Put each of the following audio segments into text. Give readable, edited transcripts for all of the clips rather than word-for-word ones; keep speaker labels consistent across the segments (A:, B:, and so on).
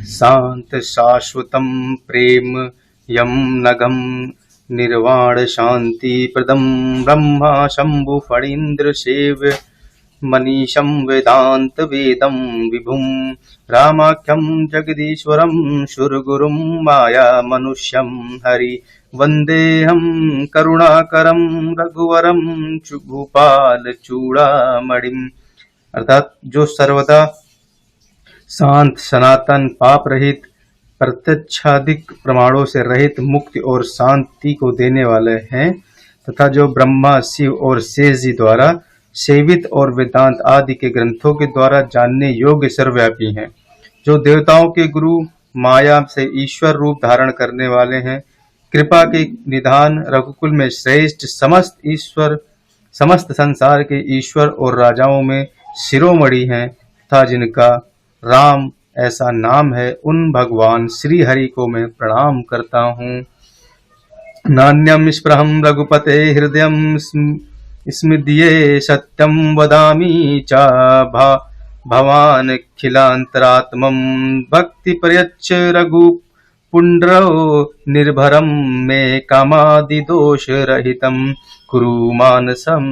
A: शांत शाश्वतं प्रेम यं नगं निर्वाण शांति प्रदं ब्रह्मा शंभु फणीन्द्र सेव्य मनीषं वेदांत वेदं विभुं रामाख्यं जगदीश्वरं सुरगुरुं माया मनुष्यं हरि वंदेहं करुणाकरं रघुवरं भूपाल चूड़ामणिम्। अर्थात जो सर्वदा शांत सनातन पाप रहित प्रत्यक्षादिक प्रमाणों से रहित मुक्ति और शांति को देने वाले हैं तथा जो ब्रह्मा शिव और शेष जी द्वारा सेवित और वेदांत आदि के ग्रंथों के द्वारा जानने योग्य सर्वव्यापी हैं, जो देवताओं के गुरु माया से ईश्वर रूप धारण करने वाले हैं, कृपा के निधान रघुकुल में श्रेष्ठ समस्त संसार के ईश्वर और राजाओं में शिरोमणि हैं तथा जिनका राम ऐसा नाम है, उन भगवान श्री हरि को मैं प्रणाम करता हूँ। नान्यम स्पृहं रघुपते हृदयं स्मृद्ये सत्यं वदामि च भवान् खिलान्तरात्मं भक्ति प्रयच्छ रघु पुण्ड्रौ निर्भरं मे कामादि दोष रहितं कुरु मानसं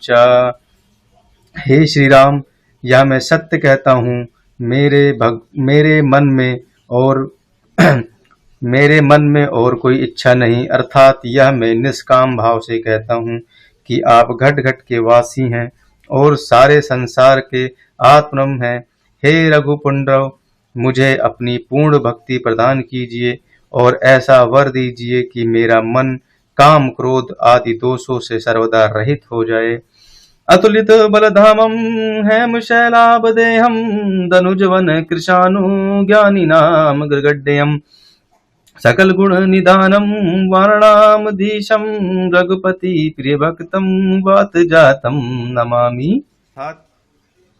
A: च। हे श्री राम, यह मैं सत्य कहता हूँ, मेरे मन में और कोई इच्छा नहीं, अर्थात यह मैं निष्काम भाव से कहता हूँ कि आप घट घट के वासी हैं और सारे संसार के आत्मम हैं। हे रघुपुंड्रव, मुझे अपनी पूर्ण भक्ति प्रदान कीजिए और ऐसा वर दीजिए कि मेरा मन काम क्रोध आदि दोषों से सर्वदा रहित हो जाए। अतुलित बलधामं हेम शैलाभदेहं दनुजवन कृशानु ज्ञानिनाम गृगड्यं सकल गुण निधानं वारणामधीशं रघुपति प्रिय भक्तं वात जातं नमामि।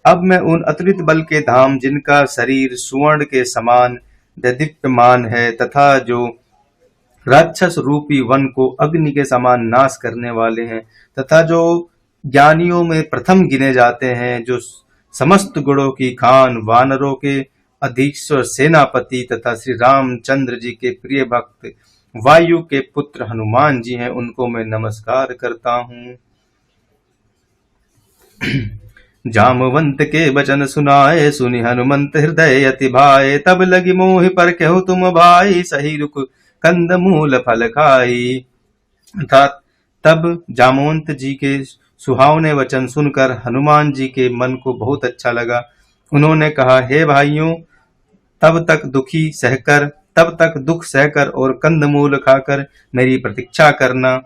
A: अब मैं उन अतुलित बल के धाम जिनका शरीर सुवर्ण के समान दीप्यमान है तथा जो राक्षस रूपी वन को अग्नि के समान नाश करने वाले हैं तथा जो ज्ञानियों में प्रथम गिने जाते हैं, जो समस्त गुणों की खान वानरों के अधीश्वर सेनापति तथा श्री रामचंद्र जी के प्रिय भक्त वायु के पुत्र हनुमान जी हैं, उनको मैं नमस्कार करता हूँ। जामवंत के वचन सुनाए सुनि हनुमंत हृदय अति भाए, तब लगी मोहि पर कहु तुम भाई सही रुक कंद मूल फल खाई। अर्थात तब जामवंत जी के सुहावने वचन सुनकर हनुमान जी के मन को बहुत अच्छा लगा। उन्होंने कहा, हे भाइयों, तब तक दुख सहकर और कंदमूल खाकर मेरी प्रतीक्षा करना।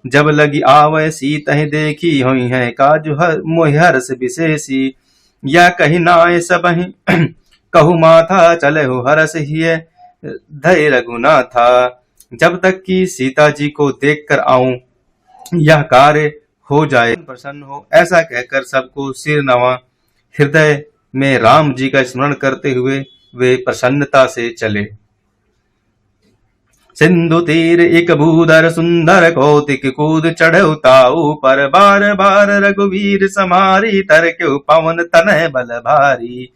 A: जब लगी आवै सीतहि देखी हुई है काजु मोहि हर्ष विशेषी, या कही नाय सबहि कहु माथा चले हो हरस हिय धय रघुनाथा। जब तक कि सीता जी को देखकर आऊं यह कार्य हो जाए, प्रसन्न हो, ऐसा कहकर सबको सिर नवा हृदय में राम जी का स्मरण करते हुए वे प्रसन्नता से चले। सिंधु तीर एक भूधर सुंदर कौतिक कूद चढ़ऊ ताऊ पर, बार बार रघुवीर समारी तरक्यु पवन तनय बल भारी।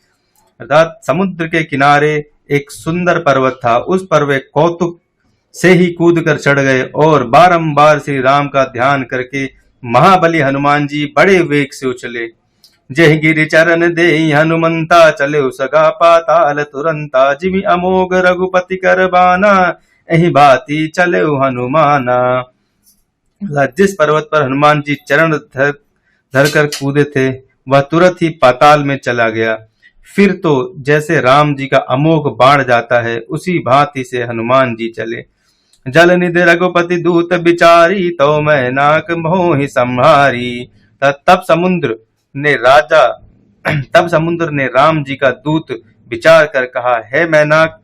A: अर्थात समुद्र के किनारे एक सुंदर पर्वत था, उस पर वे कौतुक से ही कूद कर चढ़ गए और बारंबार श्री राम का ध्यान करके महाबली हनुमान जी बड़े वेग से उछले। जय गिरि चरण दे हनुमंता चले सगा पाताल तुरंता, जिमि अमोघ रघुपति कर बाना एहि बाती चले हनुमाना। जिस पर्वत पर हनुमान जी चरण धर कर कूदे थे वह तुरंत ही पाताल में चला गया। फिर तो जैसे राम जी का अमोघ बाण जाता है उसी भांति से हनुमान जी चले। जल निधि रघुपति दूत बिचारी तो मैं नाक मोहि संहारी। तब समुद्र ने राम जी का दूत विचार कर कहा, हे मैनाक,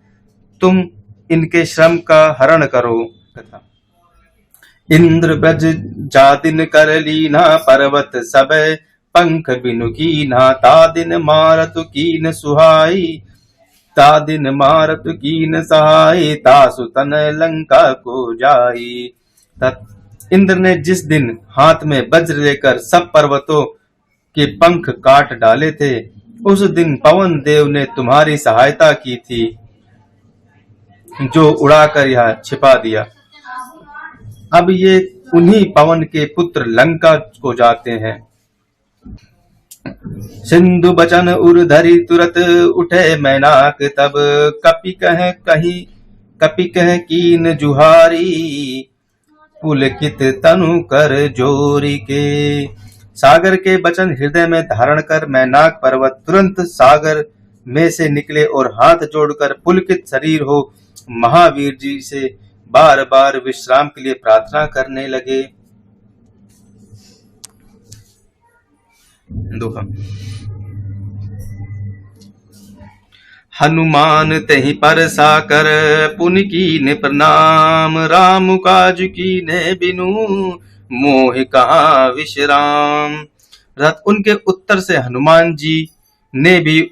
A: तुम इनके श्रम का हरण करो। इंद्र ब्रज जादिन कर लीना पर्वत सब पंख बिनु कीना, तादिन मारतु कीन सुहाई तादिन मारत कीन सहाय, तासु तन लंका को जाई। इंद्र ने जिस दिन हाथ में वज्र लेकर सब पर्वतों के पंख काट डाले थे, उस दिन पवन देव ने तुम्हारी सहायता की थी जो उड़ाकर यहाँ छिपा दिया। अब ये उन्हीं पवन के पुत्र लंका को जाते हैं। सिंधु बचन उर धरी तुरत उठे मैनाक तब, कपि कह कीन जुहारी, पुलकित तनु कर जोरी के। सागर के वचन हृदय में धारण कर मैनाक पर्वत तुरंत सागर में से निकले और हाथ जोड़कर पुलकित शरीर हो महावीर जी से बार बार विश्राम के लिए प्रार्थना करने लगे। दोहा। हनुमान तहि पर साकर पुन कीन प्रणाम, राम काज कीने बिनु मोह कहाँ विश्राम। उनके उत्तर से हनुमान जी ने भी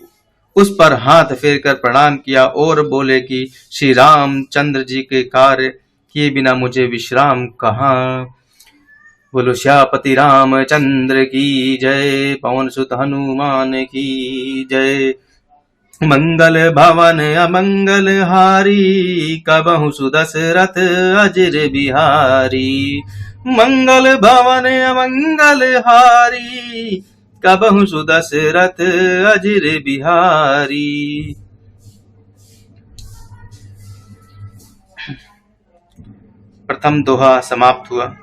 A: उस पर हाथ फेरकर प्रणाम किया और बोले कि श्री रामचंद्र जी के कार्य किए बिना मुझे विश्राम कहाँ। बोलो श्यापति रामचंद्र की जय, पवन सुत हनुमान की जय। मंगल भवन अमंगल हारी, कबहु सुदशरथ अजर बिहारी। मंगल भवन अमंगल हारी, कबहु सुदशरथ अजर बिहारी। प्रथम दोहा समाप्त हुआ।